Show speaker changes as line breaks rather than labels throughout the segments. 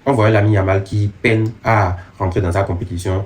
on voit un Lamine Yamal qui peine à rentrer dans sa compétition.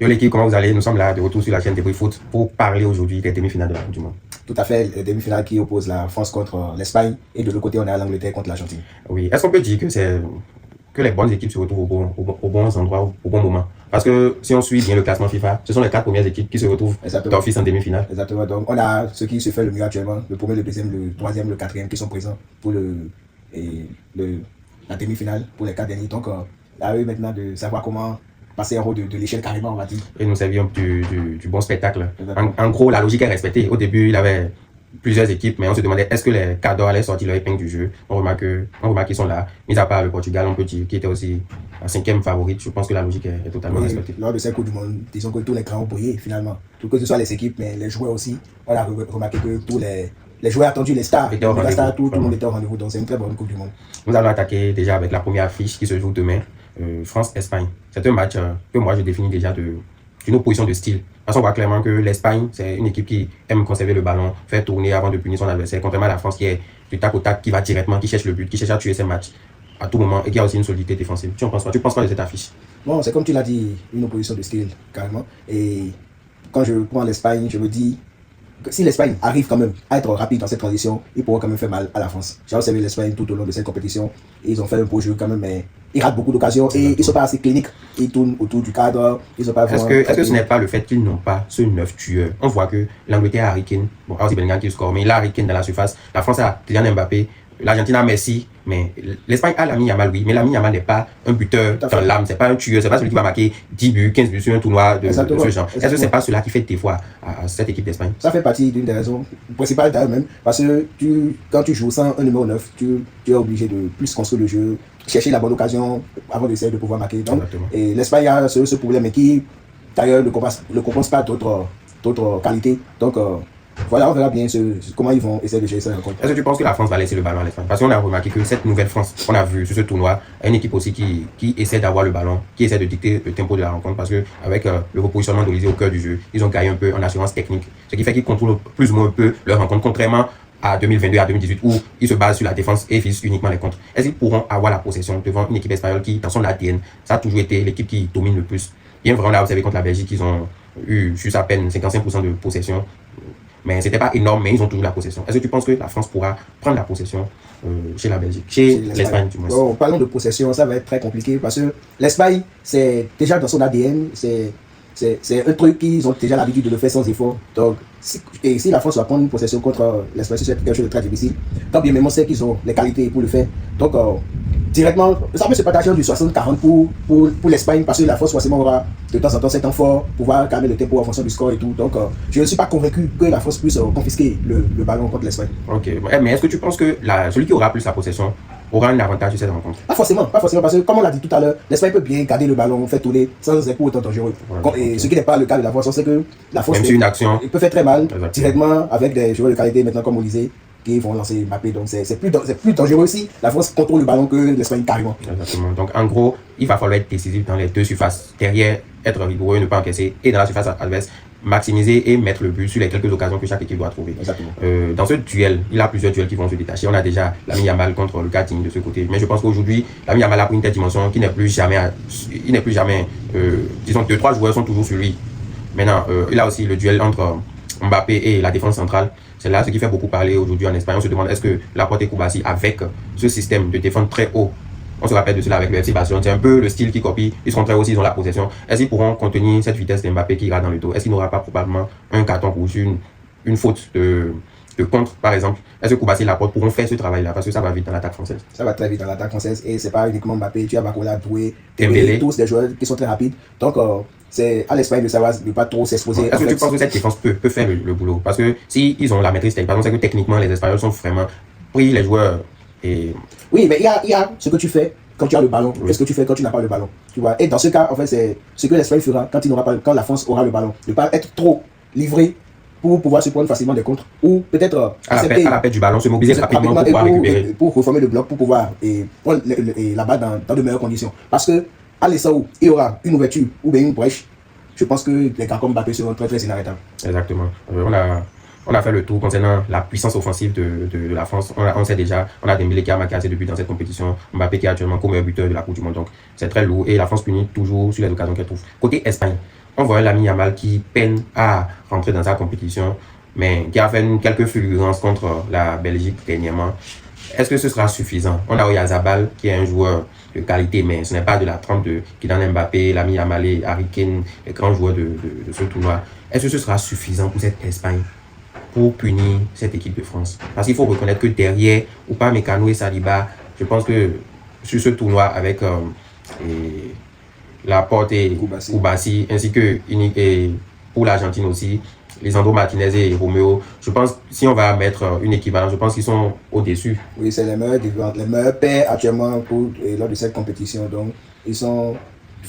Yo l'équipe, comment vous allez? Nous sommes là de retour sur la chaîne Débrief Foot pour parler aujourd'hui des demi-finales de la Coupe du Monde.
Tout à fait, les demi-finales qui opposent la France contre l'Espagne et de l'autre côté on a l'Angleterre contre l'Argentine.
Oui, est-ce qu'on peut dire que les bonnes équipes se retrouvent au bons endroits, au bon moment? Parce que si on suit bien le classement FIFA, ce sont les 4 premières équipes qui se retrouvent d'office en demi-finale.
Exactement, donc on a ce qui se fait le mieux actuellement, le premier, le deuxième, le troisième, le quatrième qui sont présents pour la demi-finale pour les 4 derniers. Donc à eux maintenant de savoir comment passer en haut de l'échelle carrément, on va dire.
Et nous servions du bon spectacle. En gros, la logique est respectée. Au début, il y avait plusieurs équipes, mais on se demandait est-ce que les cadors allaient sortir leur épingle du jeu. On remarque qu'ils sont là. Mis à part le Portugal, on peut dire, qui était aussi la 5e favorite. Je pense que la logique est totalement respectée.
Lors de cette Coupe du Monde, disons que tous les grands ont brillé finalement. Tout que ce soit les équipes, mais les joueurs aussi. On a remarqué que tous les joueurs attendus, les stars, tout le monde était au rendez-vous. Donc c'est une très bonne Coupe du Monde.
Nous allons attaquer déjà avec la première affiche qui se joue demain. France-Espagne. C'est un match que moi je définis déjà d'une opposition de style. Parce qu'on voit clairement que l'Espagne, c'est une équipe qui aime conserver le ballon, faire tourner avant de punir son adversaire, contrairement à la France qui est du tac au tac, qui va directement, qui cherche le but, qui cherche à tuer ses matchs à tout moment et qui a aussi une solidité défensive. Tu penses quoi de cette affiche?
Bon, c'est comme tu l'as dit, une opposition de style, carrément. Et quand je prends l'Espagne, je me dis que si l'Espagne arrive quand même à être rapide dans cette transition, ils pourront quand même faire mal à la France. J'ai observé l'Espagne tout au long de cette compétition. Ils ont fait un beau jeu quand même, mais ils ratent beaucoup d'occasions et ils ne sont pas assez cliniques. Ils tournent autour du cadre. Ils ont pas
Est-ce que ce n'est pas le fait qu'ils n'ont pas ce 9 tueur? On voit que l'Angleterre a Harry Kane, bon, aussi Bellingham qui score, mais il a Harry Kane dans la surface. La France a Kylian Mbappé. L'Argentine a Messi, mais l'Espagne a Lamine Yamal, oui, mais Lamine Yamal n'est pas un buteur dans l'âme, c'est pas un tueur, c'est pas celui qui va marquer 10 buts, 15 buts sur un tournoi de ce genre. Est-ce que c'est pas cela qui fait défaut à cette équipe d'Espagne?
Ça fait partie d'une des raisons principales d'ailleurs même, parce que quand tu joues sans un numéro 9, tu es obligé de plus construire le jeu, chercher la bonne occasion avant d'essayer de pouvoir marquer. Donc, et l'Espagne a ce problème, mais qui d'ailleurs ne compense pas d'autres qualités. Donc, voilà, on verra bien comment ils vont essayer de gérer ça.
Est-ce que tu penses que la France va laisser le ballon à l'Espagne? Parce qu'on a remarqué que cette nouvelle France qu'on a vue sur ce tournoi est une équipe aussi qui essaie d'avoir le ballon, qui essaie de dicter le tempo de la rencontre. Parce qu'avec le repositionnement d'Olysée au cœur du jeu, ils ont gagné un peu en assurance technique. Ce qui fait qu'ils contrôlent plus ou moins un peu leur rencontre, contrairement à 2022 à 2018 où ils se basent sur la défense et visent uniquement les contres. Est-ce qu'ils pourront avoir la possession devant une équipe espagnole qui, dans son ADN, ça a toujours été l'équipe qui domine le plus? Bien vrai, on l'a observé contre la Belgique, ils ont eu juste à peine 55% de possession. Mais c'était pas énorme, mais ils ont toujours la possession. Est-ce que tu penses que la France pourra prendre la possession chez la Belgique, chez l'Espagne du moins?
Bon, parlons de possession, ça va être très compliqué parce que l'Espagne, c'est déjà dans son ADN, c'est un truc qu'ils ont déjà l'habitude de le faire sans effort. Donc, si la France va prendre une possession contre l'Espagne, c'est quelque chose de très difficile. Tant bien même on sait qu'ils ont les qualités pour le faire. Donc, directement, ça peut se partager du 60-40 pour l'Espagne parce que la France forcément aura de temps en temps cet temps fort, pouvoir calmer le tempo en fonction du score et tout. Donc, je ne suis pas convaincu que la France puisse confisquer le ballon contre l'Espagne.
Ok, mais est-ce que tu penses que celui qui aura plus la possession aura un avantage sur cette rencontre?
Pas forcément, parce que comme on l'a dit tout à l'heure, l'Espagne peut bien garder le ballon, faire tourner sans être pour autant dangereux. Et ce qui n'est pas le cas de la France, on sait que la France
même si une action
peut faire très mal directement avec des joueurs de qualité maintenant comme Olysée qui vont lancer Mbappé. Donc c'est plus dangereux aussi. La France contrôle le ballon que l'Espagne carrément.
Exactement. Donc en gros, il va falloir être décisif dans les deux surfaces. Derrière, être rigoureux, ne pas encaisser. Et dans la surface adverse, maximiser et mettre le but sur les quelques occasions que chaque équipe doit trouver. Dans ce duel, il y a plusieurs duels qui vont se détacher. On a déjà Lamine Yamal contre le Gatine de ce côté. Mais je pense qu'aujourd'hui, Lamine Yamal a pris une telle dimension qu'il n'est plus jamais, disons, 2-3 joueurs sont toujours sur lui. Maintenant, il a aussi le duel entre Mbappé et la défense centrale. C'est là ce qui fait beaucoup parler aujourd'hui en Espagne. On se demande est-ce que Laporte et Koubassi, avec ce système de défense très haut, on se rappelle de cela avec le FC Barcelone, c'est un peu le style qui copie. Ils sont très hauts, ils ont la possession. Est-ce qu'ils pourront contenir cette vitesse d'Mbappé qui ira dans le dos? Est-ce qu'il n'aura pas probablement un carton rouge, une faute de contre, par exemple? Est-ce que Koubassi et Laporte pourront faire ce travail-là? Parce que ça va vite dans l'attaque française.
Ça va très vite dans l'attaque française et c'est pas uniquement Mbappé, tu as Bakola, Doué, Dembélé, tous des joueurs qui sont très rapides. Donc, c'est à l'Espagne de savoir ne pas trop s'exposer.
Est-ce que tu penses que cette défense peut faire le boulot? Parce que si ils ont la maîtrise technique, c'est que techniquement, les Espagnols sont vraiment pris les joueurs.
Oui, mais il y a ce que tu fais quand tu as le ballon. Qu'est-ce que tu fais quand tu n'as pas le ballon? Tu vois? Et dans ce cas, en fait, c'est ce que l'Espagne fera quand la France aura le ballon. Ne pas être trop livré pour pouvoir se prendre facilement des contres ou peut-être
à la perte du ballon, se mobiliser rapidement pour pouvoir récupérer.
Pour reformer le bloc, pour pouvoir prendre la balle dans de meilleures conditions. Parce que à l'instant où il y aura une ouverture ou bien une brèche, je pense que les gars comme Mbappé seront très très inarrêtables.
Exactement. on a fait le tour concernant la puissance offensive de la France. On sait déjà, on a Dembélé qui a marqué assez de buts dans cette compétition, Mbappé qui est actuellement co-meilleur buteur de la Coupe du Monde. Donc c'est très lourd et la France punit toujours sur les occasions qu'elle trouve. Côté Espagne, on voit Lamine Yamal qui peine à rentrer dans sa compétition, mais qui a fait quelques fulgurances contre la Belgique dernièrement. Est-ce que ce sera suffisant? On a Oyarzabal qui est un joueur de qualité, mais ce n'est pas de la trempe de Kylian Mbappé, Lamine Yamal et Harry Kane, les grands joueurs de ce tournoi. Est-ce que ce sera suffisant pour cette Espagne pour punir cette équipe de France? Parce qu'il faut reconnaître que derrière Upamecano et Saliba, je pense que sur ce tournoi avec Laporte et Koubassi, ainsi que pour l'Argentine aussi, Lisandro Martinez et Romeo, je pense que si on va mettre une équivalence, je pense qu'ils sont au-dessus.
Oui, c'est les meilleurs pairs actuellement lors de cette compétition. Donc, ils sont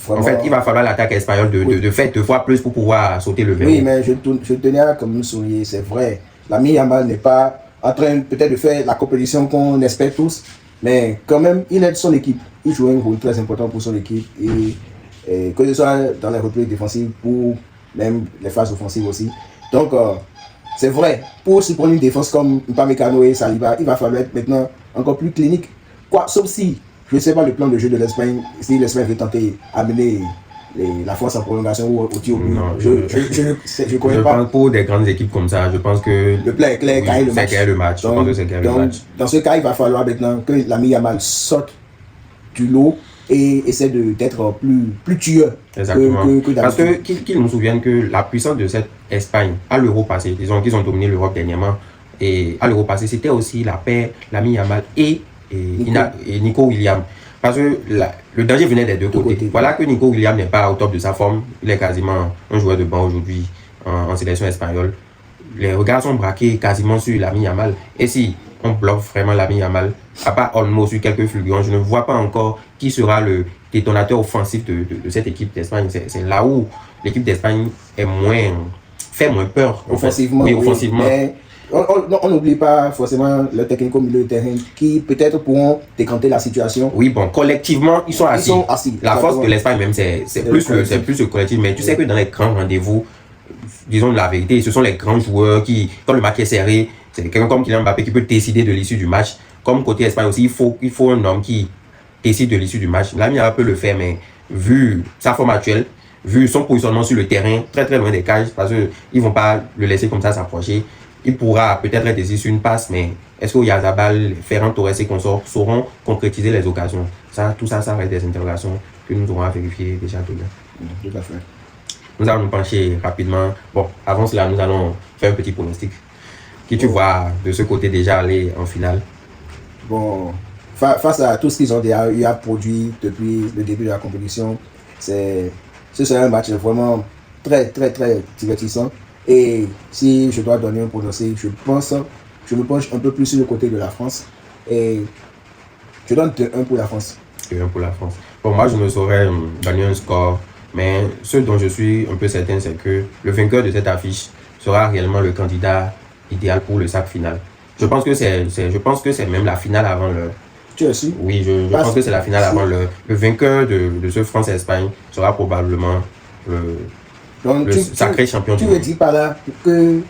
vraiment...
En fait, il va falloir l'attaque espagnole de fait 2 fois plus pour pouvoir sauter le verrou.
Oui, mais je tenais à comme souligner, c'est vrai. Lamine Yamal n'est pas en train peut-être de faire la compétition qu'on espère tous, mais quand même, il aide son équipe. Il joue un rôle très important pour son équipe. Et que ce soit dans les reprises défensives ou même les phases offensives aussi. Donc, c'est vrai, pour supporter une défense comme Upamecano et Saliba, il va falloir être maintenant encore plus clinique. Sauf si, je ne sais pas le plan de jeu de l'Espagne, si l'Espagne veut tenter d'amener la force en prolongation ou au tir au but. Je connais pas.
Pour des grandes équipes comme ça, je pense que
le plan est clair,
oui, c'est le match.
Donc,
je pense que c'est le match.
Dans ce cas, il va falloir maintenant que Lamine Yamal sorte du lot et essaie d'être plus tueur.
Exactement. Parce qu'ils nous souviennent que la puissance de cette Espagne à l'Euro passé, disons qu'ils ont dominé l'Europe dernièrement, et à l'Euro passé, c'était aussi la paire Lamine Yamal et Nico Williams. Parce que le danger venait des deux côtés. Voilà que Nico Williams n'est pas au top de sa forme. Il est quasiment un joueur de banc aujourd'hui en sélection espagnole. Les regards sont braqués quasiment sur Lamine Yamal. Et si on bloque vraiment Lamine Yamal, à part Olmo sur quelques fulgurants, je ne vois pas encore qui sera le détonateur offensif de cette équipe d'Espagne. C'est là où l'équipe d'Espagne fait moins peur.
Offensivement.
Oui, offensivement.
Mais on n'oublie pas forcément le technique au milieu de terrain qui peut-être pourront décanter la situation.
Oui, bon, collectivement, ils sont assis. La force de l'Espagne même, c'est plus le collectif. Mais tu sais que dans les grands rendez-vous, disons la vérité, ce sont les grands joueurs qui, quand le match est serré, c'est quelqu'un comme Kylian Mbappé qui peut décider de l'issue du match. Comme côté Espagne aussi, il faut un homme qui décide de l'issue du match. Lamine Yamal peut le faire, mais vu sa forme actuelle, vu son positionnement sur le terrain, très très loin des cages, parce qu'ils ne vont pas le laisser comme ça s'approcher. Il pourra peut-être être décisif sur une passe, mais est-ce qu'Oyarzabal, Ferran Torres et consorts sauront concrétiser les occasions? Tout ça reste des interrogations que nous aurons à vérifier déjà demain.
Tout à fait.
Nous allons nous pencher rapidement. Bon, avant cela, nous allons faire un petit pronostic. Qui tu vois de ce côté déjà aller en finale?
Bon, face à tout ce qu'ils ont déjà eu à produire depuis le début de la compétition, ce serait un match vraiment très, très, très divertissant. Et si je dois donner un pronostic, je me penche un peu plus sur le côté de la France. Et je donne 2-1 pour la France.
2-1 pour la France. Bon, moi, je me saurais donner un score. Mais ce dont je suis un peu certain, c'est que le vainqueur de cette affiche sera réellement le candidat idéal pour le sac final. Je pense que c'est même la finale avant le...
Tu es sûr?
Oui, je pense que c'est la finale avant le vainqueur de ce France-Espagne sera probablement le sacré champion du monde.
Tu veux dire par là que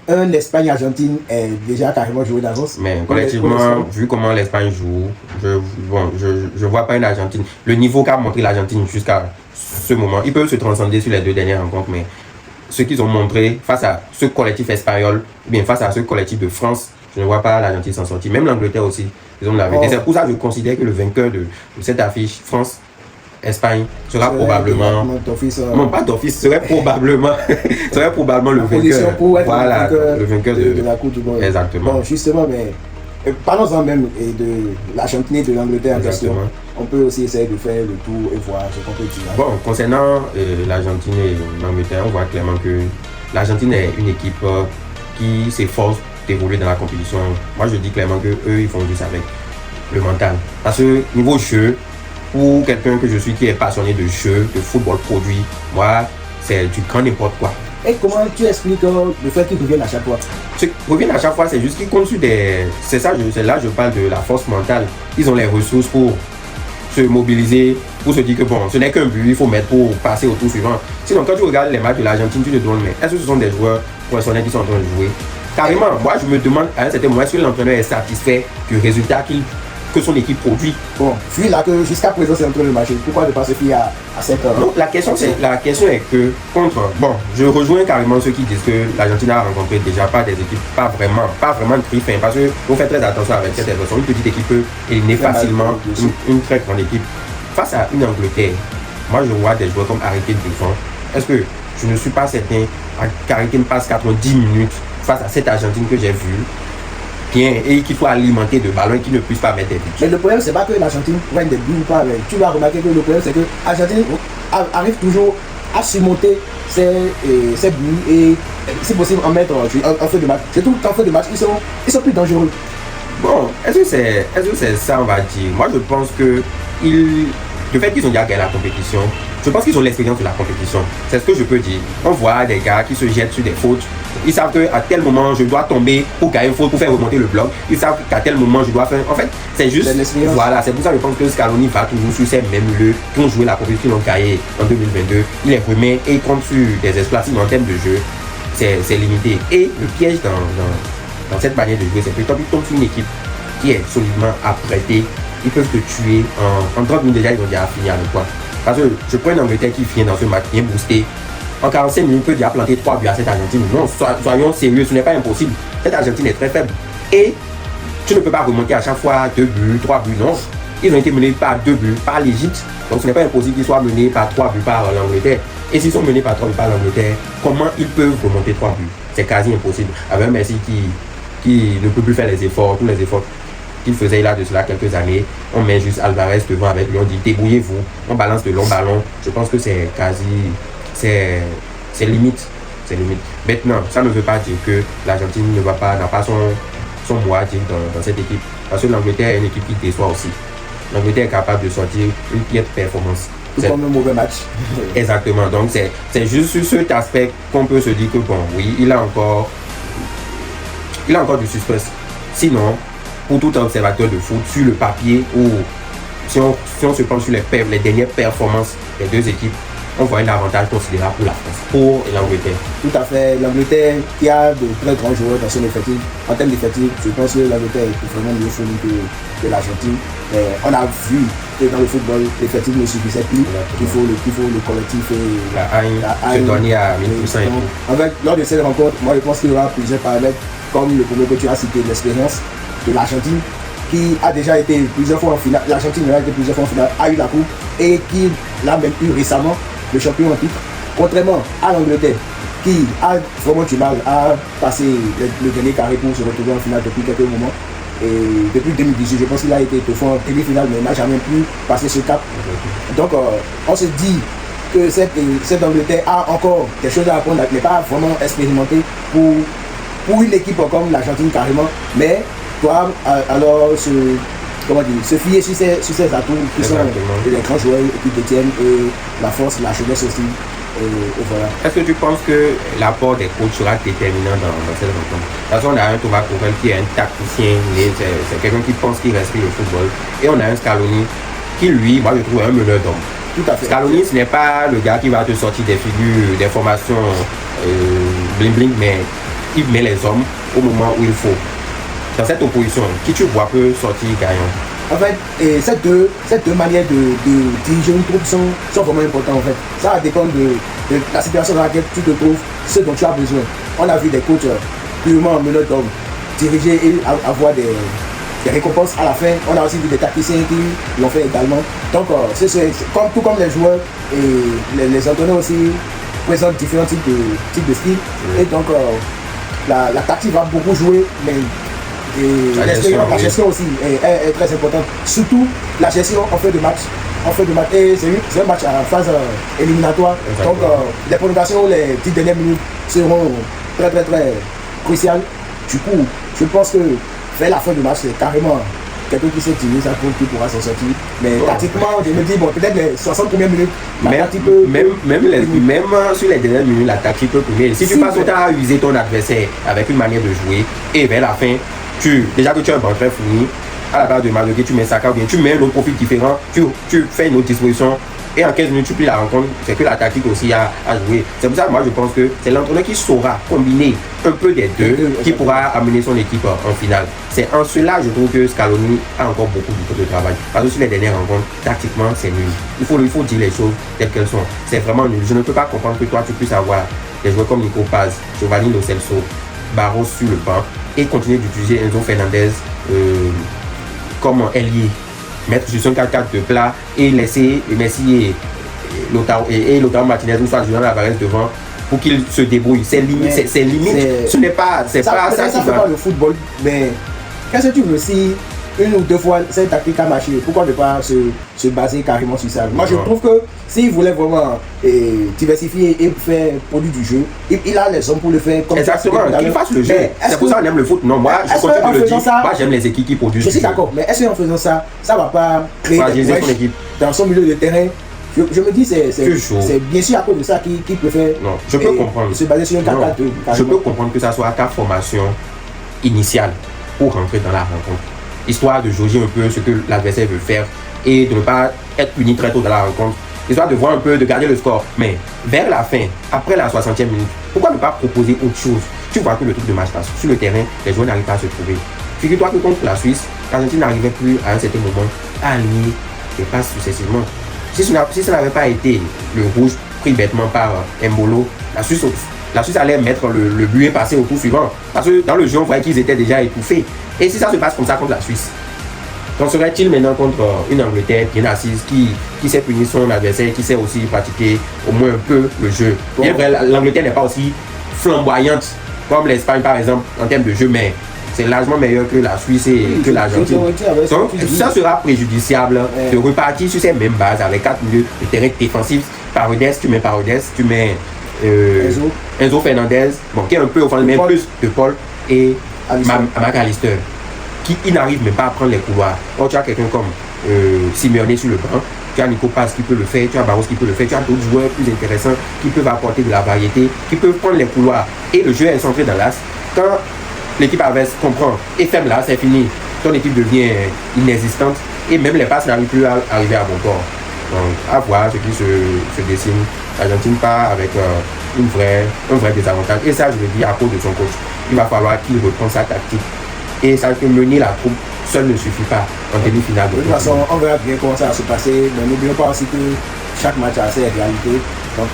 un Espagne-Argentine est déjà carrément joué d'avance?
Mais collectivement, vu comment l'Espagne joue, je vois pas une Argentine. Le niveau qu'a montré l'Argentine jusqu'à ce moment, ils peuvent se transcender sur les 2 dernières rencontres, mais ce qu'ils ont montré face à ce collectif espagnol, ou bien face à ce collectif de France, je ne vois pas l'Argentine s'en sortir. Même l'Angleterre aussi, ils ont la vérité. C'est pour ça que je considère que le vainqueur de cette affiche, France-Espagne, sera probablement... Non, pas d'office, serait probablement le vainqueur. Voilà, le vainqueur de
la Coupe du Monde.
Exactement.
Bon, justement, mais parlons-en même de l'Argentine et de l'Angleterre en question. On peut aussi essayer de faire le tour et voir ce qu'on peut dire.
Bon, concernant l'Argentine et l'Angleterre, on voit clairement que l'Argentine est une équipe qui s'efforce d'évoluer dans la compétition. Moi, je dis clairement qu'eux, ils font juste avec le mental. Parce que niveau jeu, pour quelqu'un que je suis qui est passionné de jeu, de football produit, moi, c'est du grand n'importe quoi.
Et comment tu expliques le fait qu'ils reviennent à chaque fois?
Ils reviennent à chaque fois, c'est juste qu'ils comptent sur des... C'est là je parle de la force mentale. Ils ont les ressources pour se mobiliser, pour se dire que bon, ce n'est qu'un but, il faut mettre pour passer au tour suivant. Sinon, quand tu regardes les matchs de l'Argentine, tu te demandes, mais est-ce que ce sont des joueurs professionnels qui sont en train de jouer? Carrément, moi je me demande à un certain moment, est-ce que l'entraîneur est satisfait du résultat que son équipe produit?
Bon, vu là que jusqu'à présent c'est en train de marcher, pourquoi ne pas se fier à cette heure?
Non, la question est que bon, je rejoins carrément ceux qui disent que l'Argentine a rencontré déjà pas des équipes pas vraiment de prix fin, parce que faut faire très attention avec cette évolution. Une petite équipe peut éliminer facilement une très grande équipe. Face à une Angleterre, moi je vois des joueurs comme Harry Kane Buffon. Est-ce que je ne suis pas certain qu'Harry Kane passe 90 minutes face à cette Argentine que j'ai vue bien et qu'il faut alimenter de ballons et qu'il ne puisse pas mettre des buts.
Mais le problème, c'est pas que l'Argentine prenne des buts ou pas. Mais tu vas remarquer que le problème, c'est que l'Argentine arrive toujours à surmonter ses buts et, si possible, en mettre en feu de match. C'est tout en feu de match, ils sont plus dangereux.
Bon, est-ce que c'est ça, on va dire? Moi, je pense que le fait qu'ils ont déjà gagné la compétition, je pense qu'ils ont l'expérience de la compétition. C'est ce que je peux dire. On voit des gars qui se jettent sur des fautes. Ils savent qu'à tel moment, je dois tomber pour gagner une faute, pour faire remonter le bloc. Ils savent qu'à tel moment, je dois faire... En fait, c'est juste... Voilà, c'est pour ça que je pense que Scaloni va toujours sur ces mêmes lieux qui ont joué la compétition, qui l'ont gagné en 2022. Il les remet et il compte sur des exploits en termes de jeu. C'est limité. Et le piège dans cette manière de jouer, c'est que quand tu tombes sur une équipe qui est solidement apprêtée, ils peuvent te tuer en 30 minutes déjà, ils vont déjà finir avec quoi. Parce que je prends une Angleterre qui vient dans ce match, bien boosté. En 45 minutes, peut déjà planter 3 buts à cette Argentine. Non, soyons sérieux, ce n'est pas impossible. Cette Argentine est très faible. Et tu ne peux pas remonter à chaque fois 2 buts, 3 buts, non. Ils ont été menés par 2 buts par l'Égypte. Donc ce n'est pas impossible qu'ils soient menés par 3 buts par l'Angleterre. Et s'ils sont menés par 3 buts par l'Angleterre, comment ils peuvent remonter 3 buts? C'est quasi impossible. Avec un Messi qui ne peut plus faire les efforts, tous les efforts qu'il faisait là de cela quelques années. On met juste Alvarez devant avec lui, on dit débrouillez-vous, on balance de longs ballons. Je pense que c'est quasi, c'est limite. Maintenant, ça ne veut pas dire que l'Argentine n'a pas son mot à dire dans cette équipe. Parce que l'Angleterre est une équipe qui déçoit aussi. L'Angleterre est capable de sortir une piètre performance.
C'est comme un mauvais match.
Exactement. Donc c'est juste sur cet aspect qu'on peut se dire que bon, oui, il a encore du suspense. Sinon, pour tout observateur de foot, sur le papier, ou si on se penche sur les dernières performances des deux équipes, on voit un avantage considérable pour la France, pour l'Angleterre.
Tout à fait. L'Angleterre qui a de très grands joueurs dans son effectif. En termes d'effectif, je pense que l'Angleterre est vraiment mieux fournie que l'Argentine. On a vu que dans le football, l'effectif ne suffisait plus. Il faut le collectif et
la haine se donner à 1000%.
En fait, lors de cette rencontre, moi je pense qu'il y aura plusieurs paramètres, comme le premier que tu as cité, l'expérience de l'Argentine, qui a déjà été plusieurs fois en finale. L'Argentine a été plusieurs fois en finale, a eu la coupe et qui l'a même eu récemment, le champion en titre. Contrairement à l'Angleterre, qui a vraiment du mal à passer le dernier carré pour se retrouver en finale depuis quelques moments. Et depuis 2018, je pense qu'il a été deux fois en demi-finale, mais n'a jamais pu passer ce cap. Donc, on se dit que cette Angleterre a encore des choses à apprendre, elle n'est pas vraiment expérimentée pour une équipe comme l'Argentine carrément, mais doit alors se fier sur ses atouts qui sont les grands joueurs qui détiennent et la force, la jeunesse aussi. Et voilà.
Est-ce que tu penses que l'apport des coachs sera déterminant dans cette rencontre? De toute façon, on a un Thomas Tuchel qui est un tacticien, c'est quelqu'un qui pense qu'il respire le football. Et on a un Scaloni qui, lui, moi je trouve un meneur d'hommes.
Tout à fait.
Scaloni, ce n'est pas le gars qui va te sortir des figures, des formations bling bling, mais il met les hommes au moment où il faut. Dans cette opposition, qui tu vois peut sortir gagnant?
En fait, ces deux manières de diriger une troupe sont vraiment importantes en fait. Ça dépend de la situation dans laquelle tu te trouves, ce dont tu as besoin. On a vu des coachs purement meneurs d'hommes diriger et avoir des récompenses à la fin. On a aussi vu des tacticiens qui l'ont fait également. Donc, tout comme les joueurs et les entraîneurs aussi présentent différents types de styles. Et donc, la tactique va beaucoup jouer, mais la gestion aussi est très importante. Surtout la gestion en fin de match. Et c'est un match à phase éliminatoire. Exactement. Donc les prolongations, les 10 dernières minutes seront très très très cruciales. Du coup, je pense que vers la fin du match, c'est carrément quelqu'un qui sait tirer sa compte qui pourra s'en sortir. Mais tactiquement, je me dis, bon, peut-être les 60 premières minutes,
même sur les dernières minutes, la tactique peut courir. Si tu passes autant à user ton adversaire avec une manière de jouer, et vers la fin, déjà que tu as un banc très fourni, à la base de Madueke, tu mets Saka ou bien tu mets un autre profil différent, tu fais une autre disposition Et en 15 minutes, tu plies la rencontre, c'est que la tactique aussi à jouer. C'est pour ça que moi je pense que c'est l'entraîneur qui saura combiner un peu des deux qui pourra amener son équipe en finale. C'est en cela, je trouve que Scaloni a encore beaucoup de travail. Parce que sur les dernières rencontres, tactiquement, c'est nul. Il faut dire les choses telles qu'elles sont. C'est vraiment nul. Je ne peux pas comprendre que toi, tu puisses avoir des joueurs comme Nico Paz, Giovanni Lo Celso, Barros sur le banc et continuer d'utiliser Enzo Fernandez comme ailier. Mettre sur son 4-4 de plat et laisser Messi et Lautaro Martinez ou soit Julián Álvarez devant pour qu'ils se débrouillent. C'est limite. Ce n'est pas ça
qui fait pas le football, mais qu'est-ce que tu veux si une ou deux fois cette tactique a marché, pourquoi ne pas se baser carrément sur ça? Moi je trouve que s'il voulait vraiment diversifier et faire produit du jeu, il a les hommes pour le faire comme
exactement, qu'il fasse le jeu. C'est pour ça qu'on aime le foot. Non, moi je continue de le dire. Moi j'aime les équipes qui produisent.
Je suis d'accord, mais est-ce qu'en faisant ça, ça va pas créer des brèches dans son milieu de terrain? Je me dis c'est bien sûr à cause de ça qu'il préfère se baser sur un 4-4-2.
Je peux comprendre que ça soit ta formation initiale pour rentrer dans la rencontre, histoire de jauger un peu ce que l'adversaire veut faire et de ne pas être puni très tôt dans la rencontre, histoire de voir un peu, de garder le score. Mais vers la fin, après la 60e minute, pourquoi ne pas proposer autre chose? Tu vois que le truc de match passe sur le terrain, les joueurs n'arrivent pas à se trouver. Figure-toi que contre la Suisse, l'Argentine n'arrivait plus à un certain moment à aligner les passes successivement. Si ça n'avait pas été le rouge pris bêtement par Embolo, la Suisse allait mettre le but et passer au tour suivant. Parce que dans le jeu, on voyait qu'ils étaient déjà étouffés. Et si ça se passe comme ça contre la Suisse, qu'en serait-il maintenant contre une Angleterre bien assise qui sait punir son adversaire, qui sait aussi pratiquer au moins un peu le jeu? Bien vrai, l'Angleterre n'est pas aussi flamboyante comme l'Espagne par exemple en termes de jeu, mais c'est largement meilleur que la Suisse et que l'Argentine. Donc ça sera préjudiciable de repartir sur ces mêmes bases avec 4 milieux de terrain défensifs. Paredes, tu mets Enzo Fernandez, qui est un peu offensif, mais plus de Paul et McAllister, qui n'arrive même pas à prendre les couloirs. Or, tu as quelqu'un comme Simeone sur le banc, tu as Nico Paz qui peut le faire, tu as Barros qui peut le faire, tu as d'autres joueurs plus intéressants qui peuvent apporter de la variété, qui peuvent prendre les couloirs. Et le jeu est centré dans l'as. Quand l'équipe adverse comprend et ferme là, c'est fini. Ton équipe devient inexistante et même les passes n'arrivent plus à arriver à bon port. Donc, à voir ce qui se dessine. L'Argentine part avec un vrai désavantage. Et ça, je le dis à cause de son coach. Il va falloir qu'il reprenne sa tactique. Et ça que mener la troupe seul ne suffit pas en demi-finale.
De toute façon, on verra bien comment ça va se passer. Mais n'oublions pas aussi que chaque match a ses réalités. Donc,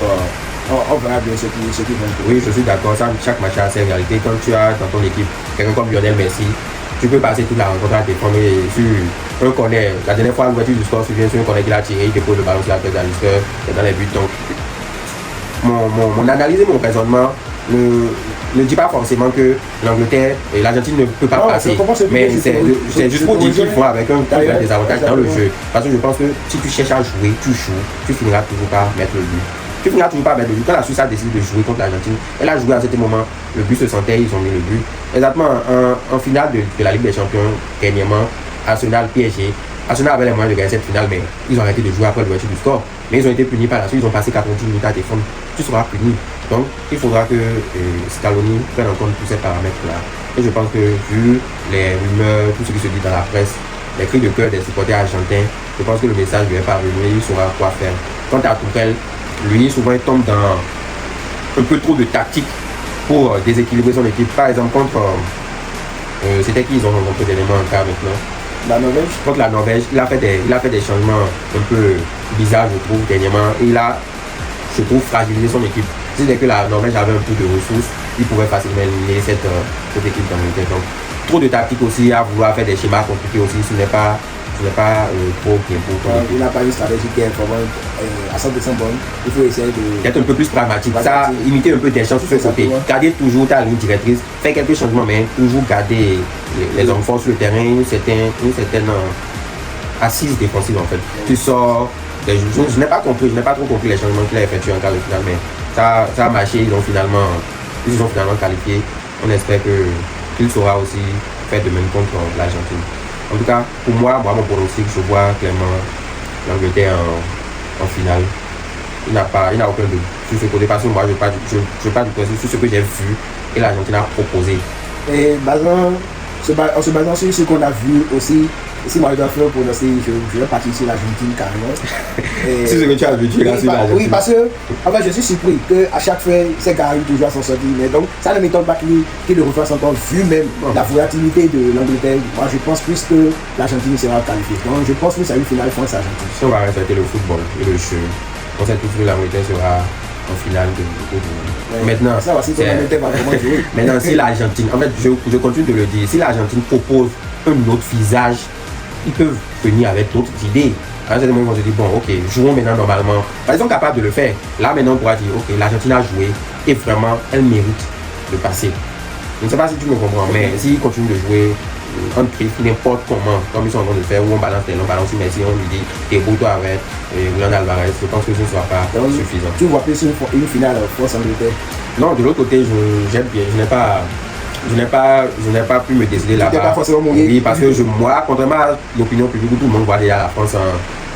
on verra bien ce qui vont.
Oui, je suis d'accord. Chaque match a ses réalités. Quand tu as dans ton équipe quelqu'un comme Lionel Messi, tu peux passer toute la rencontre à défendre sur un corner. La dernière fois, l'ouverture du score, sur un corner qu'il a tiré, il dépose le ballon sur la tête d'Alister dans les buts. Donc, mon analyse et mon raisonnement ne dit pas forcément que l'Angleterre et l'Argentine ne peut pas passer. Mais c'est juste pour dire qu'ils font avec un désavantage dans le jeu. Parce que je pense que si tu cherches à jouer, tu finiras toujours par mettre le but. Tu finiras toujours par mettre le but. Quand la Suisse a décidé de jouer contre l'Argentine, elle a joué à cet moment, le but se sentait, ils ont mis le but. Exactement, en finale de la Ligue des Champions, dernièrement, Arsenal, PSG, Arsenal avait les moyens de gagner cette finale, mais ils ont arrêté de jouer après l'ouverture du score. Mais ils ont été punis par la suite, ils ont passé 90 minutes à défendre. Tu seras puni. Donc, il faudra que Scaloni prenne en compte tous ces paramètres-là. Et je pense que, vu les rumeurs, tout ce qui se dit dans la presse, les cris de cœur des supporters argentins, je pense que le message lui est parvenu et il saura quoi faire. Quant à Tuchel, lui, souvent, il tombe dans un peu trop de tactique pour déséquilibrer son équipe. Par exemple, contre. C'était qui ils ont rencontré d'éléments en cas maintenant?
La Norvège.
Contre la Norvège, il a fait des changements un peu bizarres, je trouve, dernièrement. Et il a, je trouve, fragilisé son équipe. Si c'était que la Norvège avait un peu de ressources, il pouvait facilement éliminer cette équipe d'Angleterre. Donc, trop de tactique aussi, à vouloir faire des schémas compliqués aussi, ce n'est pas trop bien pour toi.
Il n'a pas une stratégie qui est vraiment à 100% bonne. Il faut essayer
d'être un peu plus pragmatique. Ça, imiter un peu des chances sur ce côté. Garder toujours ta ligne directrice, faire quelques changements, mais toujours garder les hommes forts sur le terrain, une certaine assise défensive en fait. Tu sors. Je n'ai pas trop compris les changements qu'il a effectués en quart de finale, mais ça a marché. Ils se sont finalement qualifiés. On espère qu'il saura aussi faire de même contre l'Argentine. En tout cas, pour moi, mon pronostic, je vois clairement l'Angleterre en finale. Il n'a aucun doute sur ce côté, parce que moi, je ne pas du principe sur ce que j'ai vu et l'Argentine a proposé.
Et en se basant sur ce qu'on a vu aussi, si moi je dois faire un pronostic, je vais partir sur l'Argentine carrément.
C'est ce que tu as vu, tu es sur l'Argentine.
Oui, parce que en fait, je suis surpris qu'à chaque fois, ces gars arrivent toujours à s'en sortir. Mais donc, ça ne m'étonne pas qu'il le refasse encore, vu même la volatilité de l'Angleterre. Moi, je pense plus que l'Argentine sera qualifiée. Donc, je pense plus à une finale France-Argentine.
Si on va respecter le football et le jeu, on sait tous que l'Angleterre sera en finale de Coupe du Monde. Maintenant,
ça aussi, l'Angleterre va vraiment jouer.
maintenant, si l'Argentine, en fait, je continue de le dire, si l'Argentine propose un autre visage, ils peuvent venir avec d'autres idées. À un certain moment, ils vont se dire, bon, ok, jouons maintenant normalement. Ils sont capables de le faire. Là, maintenant, on pourra dire, ok, l'Argentine a joué et vraiment, elle mérite de passer. Je ne sais pas si tu me comprends, mais s'ils continuent de jouer en trifle, n'importe comment, comme ils sont en train de faire, où on balance tel, on balance Messi, on lui dit, débrouille-toi avec Julian Alvarez, je pense que ce ne sera pas suffisant.
Tu vois plus une finale France-Angleterre?
Non, de l'autre côté, j'aime bien, je n'ai pas pu me décider là-bas. Oui, parce que moi, contrairement à l'opinion publique où tout le monde voit déjà la France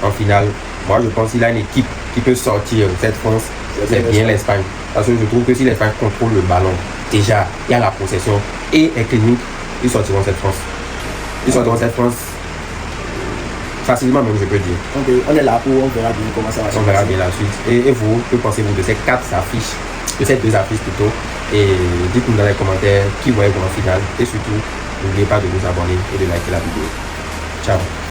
en finale, moi je pense qu'il a une équipe qui peut sortir cette France, c'est bien l'Espagne. Parce que je trouve que si l'Espagne contrôle le ballon, déjà, il y a la possession et est clinique, ils sortiront cette France. Ils sortiront cette France facilement même, je peux dire.
Donc, on est là on verra bien comment ça va se passer.
On verra bien la suite. Et vous, que pensez-vous de ces 4 affiches, de ces 2 affiches plutôt? Et dites-nous dans les commentaires qui voyez-vous en finale. Et surtout, n'oubliez pas de vous abonner et de liker la vidéo. Ciao.